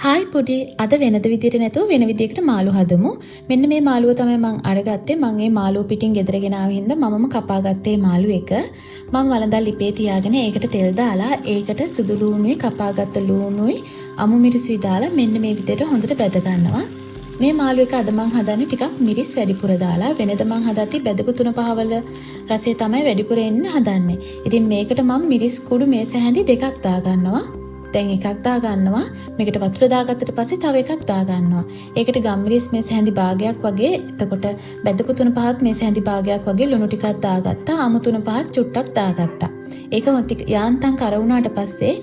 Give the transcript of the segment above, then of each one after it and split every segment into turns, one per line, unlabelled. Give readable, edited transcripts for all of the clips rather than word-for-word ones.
Hi පොඩි අද වෙනද විදියට නැතුව වෙන විදියකට මාළු හදමු. මෙන්න මේ මාළුව තමයි මම අරගත්තේ. මම මේ මාළුව පිටින් ගෙදර ගෙනාව හින්දා මමම කපාගත්තේ මාළු එක. මම වළඳා ලිපේ තියාගෙන ඒකට තෙල් දාලා ඒකට සුදු ලූණුයි කපාගත්ත ලූණුයි අමු මිරිසුයි දාලා මෙන්න මේ විදියට හොඳට බැද ගන්නවා. මේ මාළු එක අද මම හදන්නේ ටිකක් මිරිස් වැඩිපුර දාලා. වෙනද මම හදද්දි බෙදපු 3-5 වල රසය තමයි වැඩිපුර එන්න හදන්නේ. ඉතින් මේකට මම මිරිස් කුඩු මේස හැඳි දෙකක් දා ගන්නවා. දැන් එකක් දා ගන්නවා. මේකට වතුර දාගත්තට පස්සේ තව එකක් දා ගන්නවා. ඒකට ගම්මිරිස් මේස හැඳි භාගයක් වගේ, එතකොට බෙදපු 3-5ත් මේස හැඳි භාගයක් වගේ ලුණු ටිකක් දාගත්තා. අමු 3-5ත් චුට්ටක් දාගත්තා. ඒක යාන්තම් කර වුණාට පස්සේ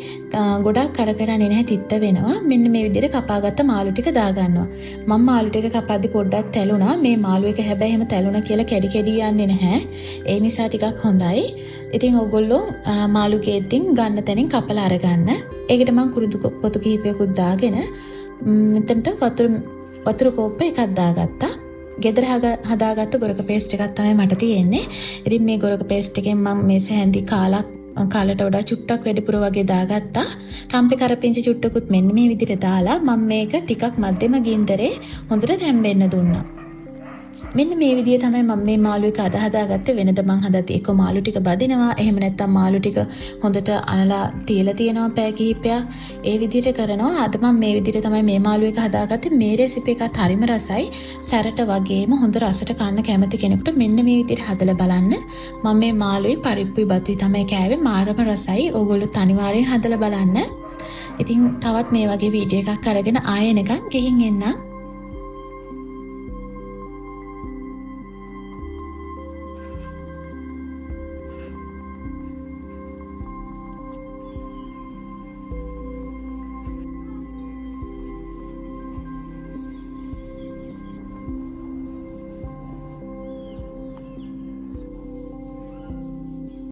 ගොඩක් කරකරන්නේ නැහැ, තිත්ත වෙනවා. මෙන්න මේ විදිහට කපාගත්ත මාළු ටික දා ගන්නවා. මම මාළු ටික කපද්දි පොඩ්ඩක් තැළුණා. මේ මාළු එක හැබැයි එහෙම තැළුණා කියලා කැඩි කැඩි යන්නේ නැහැ. ඒ නිසා ටිකක් හොඳයි. ඉතින් ඔයගොල්ලෝ මාළු ගෙද්දින් ගන්න තැනින් කපලා අරගන්න. ඒකට මම කුරුඳු පොතු කිහිපයකුත් දාගෙන මෙතනට වතුර කෝප්ප එකක් දාගත්තා. ගෙදර හදාගත්ත ගොරක පේස්ට් එකක් තමයි මට තියෙන්නේ. ඉතින් මේ ගොරක පේස්ට් එකෙන් මම මේස හැඳි කාලට වඩා චුට්ටක් වැඩිපුර වගේ දාගත්තා. රම්පේ කරපිංචි චුට්ටකුත් මෙන්න මේ විදිහට දාලා මම මේක ටිකක් මධ්‍යම ගින්දරේ හොඳට තැම්බෙන්න දුන්නා. මෙන්න මේ විදිය තමයි මම මේ මාළු එක හදාගත්තේ. වෙනද මං හදද්දි එක මාළු ටික බදිනවා. එහෙම නැත්නම් මාළු ටික හොඳට අනලා තියලා තියෙනවා පැය කිහිපයක්. ඒ විදියට කරනවා. අද මම මේ විදියට තමයි මේ මාළු එක හදාගත්තේ. මේ රෙසිපි එකත් හරිම රසයි. සැරට වගේම හොඳ රසට කන්න කැමති කෙනෙකුට මෙන්න මේ විදියට හදලා බලන්න. මම මේ මාළුයි පරිප්පුයි බතුයි තමයි කෑවේ. මාරම රසයි. ඕගොල්ලෝ අනිවාර්යෙන් හදලා බලන්න. ඉතින් තවත් මේ වගේ වීඩියෝ එකක් අරගෙන ආයෙ නිකන් ගිහින් එන්නම්.